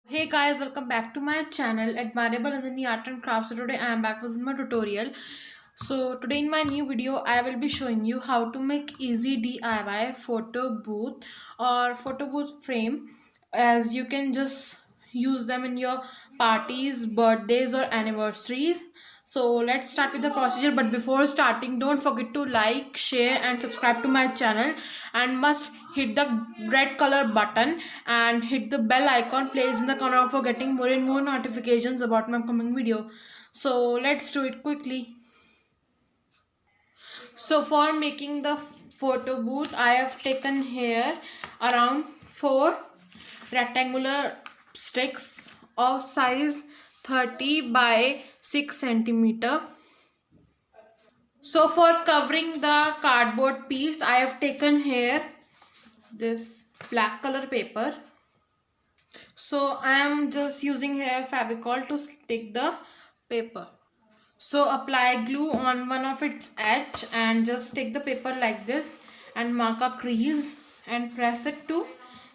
Hey guys, welcome back to my channel Admirable and the Art and Crafts. So today I am back with my tutorial. So today in my new video I will be showing you how to make easy DIY photo booth or photo booth frame, as you can just use them in your parties, birthdays or anniversaries. So let's start with the procedure, but before starting don't forget to like, share and subscribe to my channel, and must hit the red color button and hit the bell icon placed in the corner for getting more and more notifications about my upcoming video. So let's do it quickly. So for making the photo booth, I have taken here around 4 rectangular sticks of size 30 by 6 centimeter. So for covering the cardboard piece, I have taken here this black color paper. So I am just using here Fevicol to stick the paper. So apply glue on one of its edge and just take the paper like this and mark a crease and press it to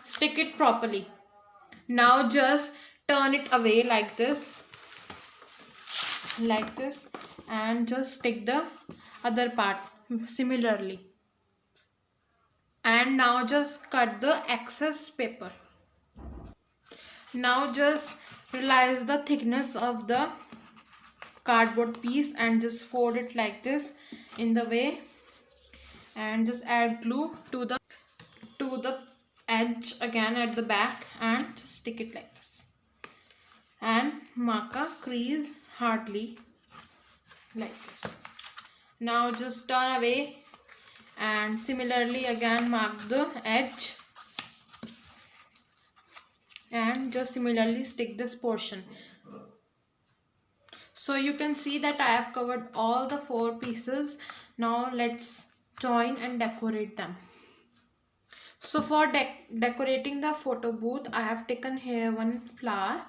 stick it properly. Now just turn it away like this and just stick the other part similarly. And now just cut the excess paper. Now just realize the thickness of the cardboard piece and just fold it like this in the way, and just add glue to the edge again at the back and just stick it like this and mark a crease hardly like this. Now just turn away and similarly again mark the edge and just similarly stick this portion. So you can see that I have covered all the 4 pieces. Now let's join and decorate them. So for decorating the photo booth, I have taken here one flower.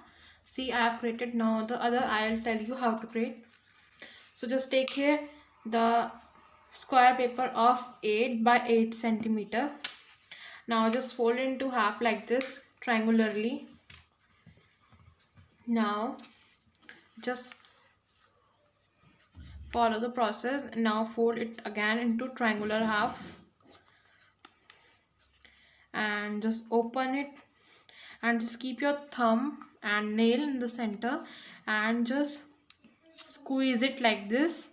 See, I have created. Now the other I'll tell you how to create. So just take here the square paper of 8 by 8 centimeter. Now just fold into half like this triangularly. Now just follow the process. Now fold it again into triangular half and just open it and just keep your thumb and nail in the center and just squeeze it like this.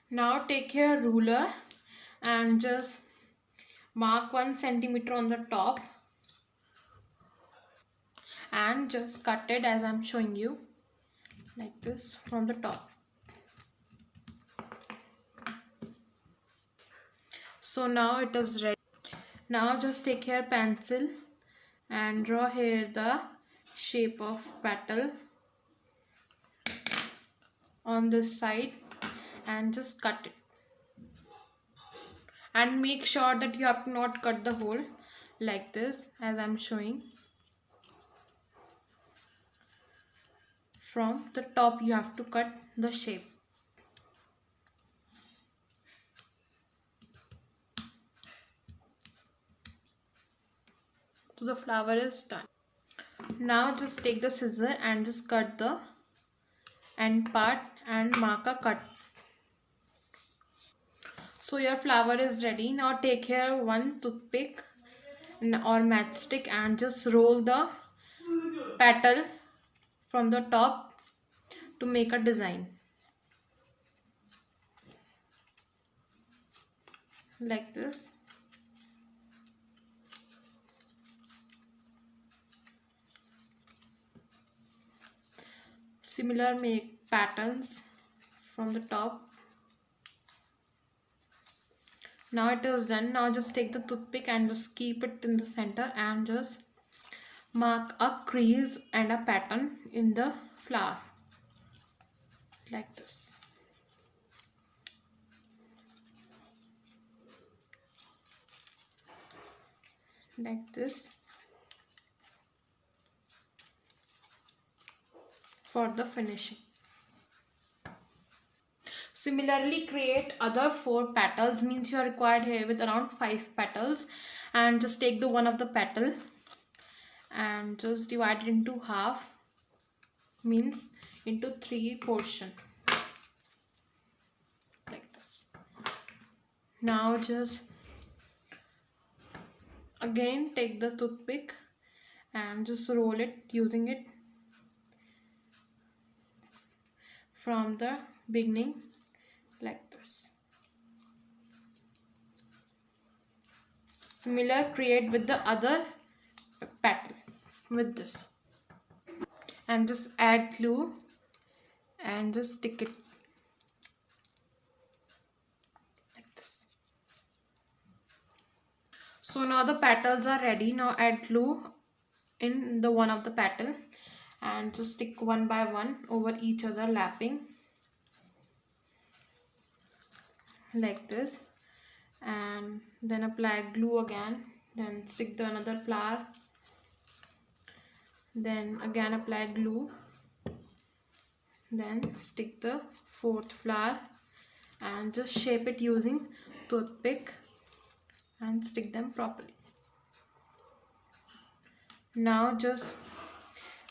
Now take your ruler and just mark 1 centimeter on the top and just cut it as I'm showing you like this from the top. So now it is ready. Now just take your pencil and draw here the shape of petal on this side and just cut it, and make sure that you have to not cut the hole like this as I'm showing. From the top you have to cut the shape. So the flower is done. Now just take the scissor and just cut the end part and mark a cut. So your flower is ready. Now take here one toothpick or matchstick and just roll the petal from the top to make a design like this. Similar make patterns from the top. Now it is done. Now just take the toothpick and just keep it in the center and just mark a crease and a pattern in the flower like this. Like this for the finishing. Similarly create other 4 petals, means you are required here with around 5 petals, and just take the one of the petal and just divide it into half, means into 3 portion like this. Now just again take the toothpick and just roll it using it from the beginning like this. Similar create with the other petal with this, and just add glue and just stick it like this. So now the petals are ready. Now add glue in the one of the petal and just stick one by one over each other, lapping like this, and then apply glue again, then stick the another flower, then again apply glue, then stick the fourth flower and just shape it using toothpick and stick them properly. Now just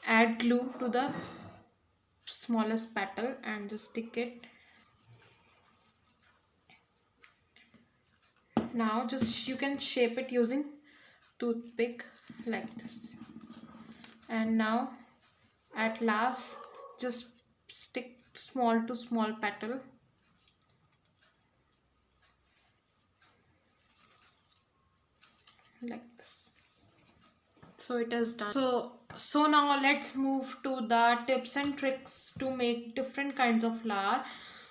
add glue to the smallest petal and just stick it. Now just you can shape it using toothpick like this, and now at last just stick small to small petal like this. So it is done. So now let's move to the tips and tricks to make different kinds of flower.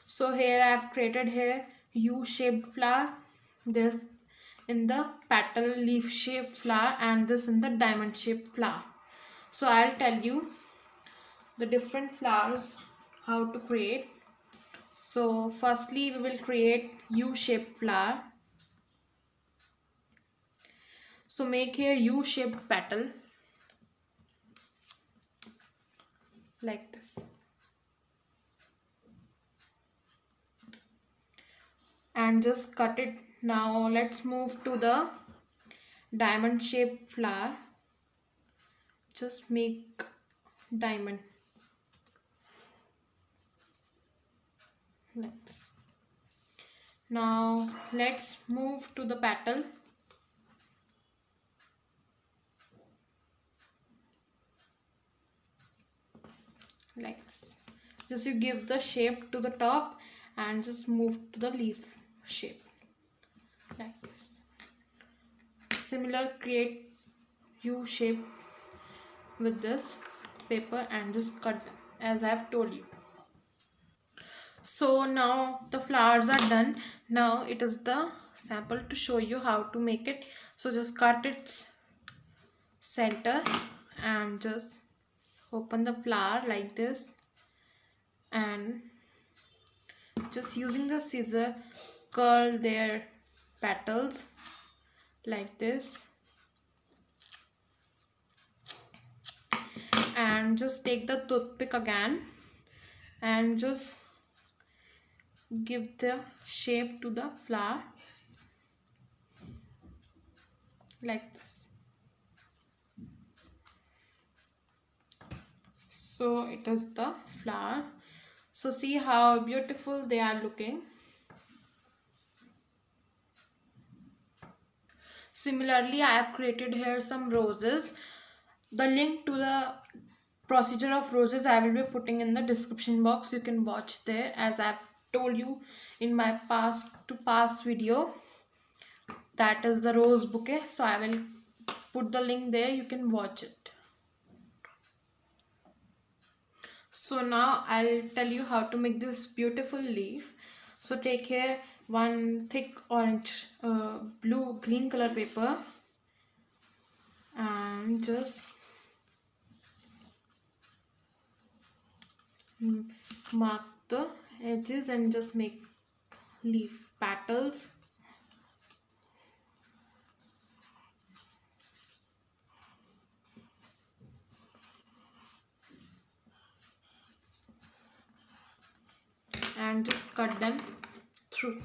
So here I have created here U-shaped flower, this in the petal leaf shaped flower, and this in the diamond shaped flower. So I'll tell you the different flowers how to create. So firstly we will create U-shaped flower. So make here U-shaped petal like this, and just cut it. Now let's move to the diamond shaped flower. Just make diamond like this. Now let's move to the petal. Like this. Just you give the shape to the top and just move to the leaf shape like this. Similar create U shape with this paper and just cut them as I have told you. So now the flowers are done. Now it is the sample to show you how to make it. So just cut its center and just open the flower like this, and just using the scissor curl their petals like this, and just take the toothpick again and just give the shape to the flower like this. So it is the flower. So see how beautiful they are looking. Similarly, I have created here some roses. The link to the procedure of roses I will be putting in the description box. You can watch there, as I have told you in my past video. That is the rose bouquet. So I will put the link there. You can watch it. So now I'll tell you how to make this beautiful leaf. So take here one thick orange, green color paper, and just mark the edges and just make leaf petals. And just cut them through.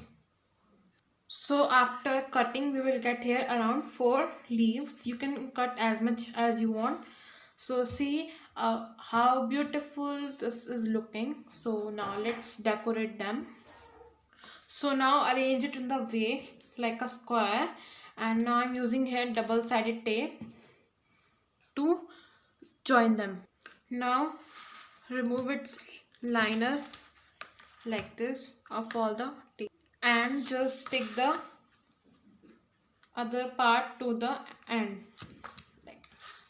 So after cutting, we will get here around 4 leaves. You can cut as much as you want. So see how beautiful this is looking. So now let's decorate them. So now arrange it in the way like a square, and now I'm using here double-sided tape to join them. Now remove its liner like this of all the tape and just stick the other part to the end like this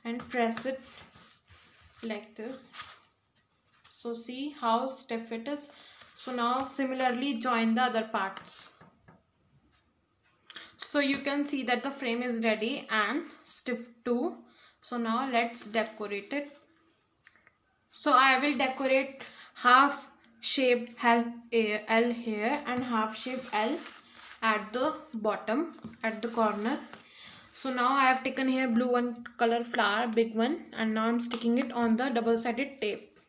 and press it like this. So see how stiff it is. So now similarly join the other parts. So you can see that the frame is ready and stiff too. So now let's decorate it. So I will decorate half shaped L here and half shaped L at the bottom, at the corner. So now I have taken here blue one color flower, big one, and now I'm sticking it on the double-sided tape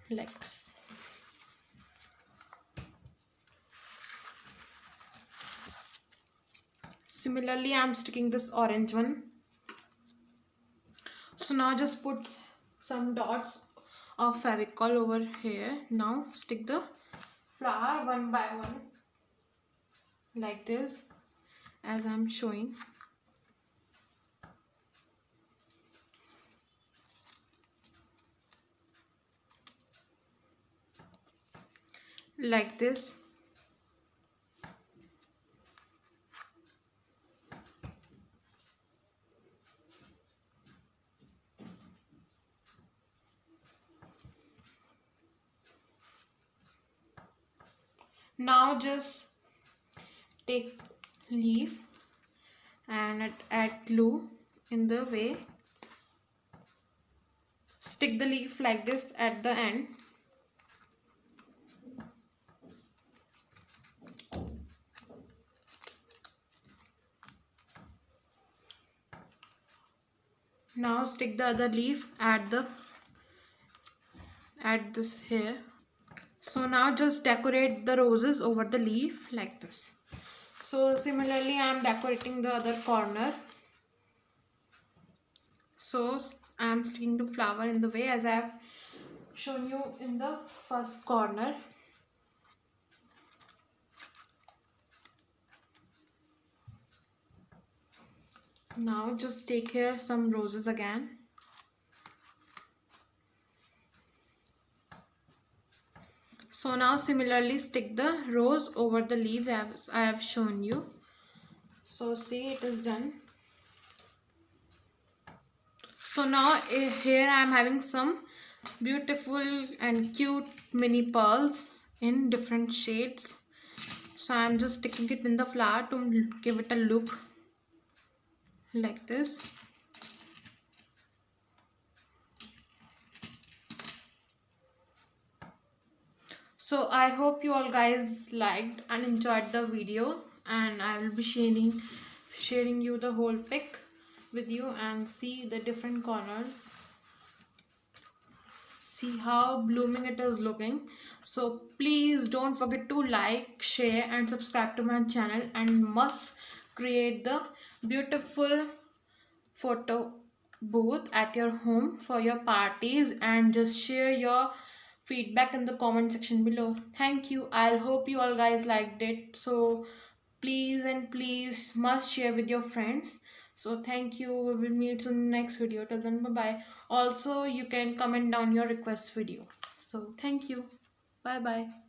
like this. Similarly, I'm sticking this orange one. So now just put some dots of Fevicol over here. Now stick the flower one by one like this as I'm showing. Like this. Now just take leaf and add glue in the way. Stick the leaf like this at the end. Now stick the other leaf at this here. So now just decorate the roses over the leaf like this. So similarly I am decorating the other corner. So I am sticking the flower in the way as I have shown you in the first corner. Now just take here some roses again. So now similarly stick the rose over the leaf as I have shown you. So see, it is done. So now here I am having some beautiful and cute mini pearls in different shades. So I am just sticking it in the flower to give it a look like this. So I hope you all guys liked and enjoyed the video, and I will be sharing you the whole pic with you and see the different corners. See how blooming it is looking. So please don't forget to like, share and subscribe to my channel, and must create the beautiful photo booth at your home for your parties, and just share your feedback in the comment section below. Thank you. I hope you all guys liked it. So please must share with your friends. So thank you. We will meet soon in the next video. Till then, bye bye. Also you can comment down your request video. So thank you. Bye bye.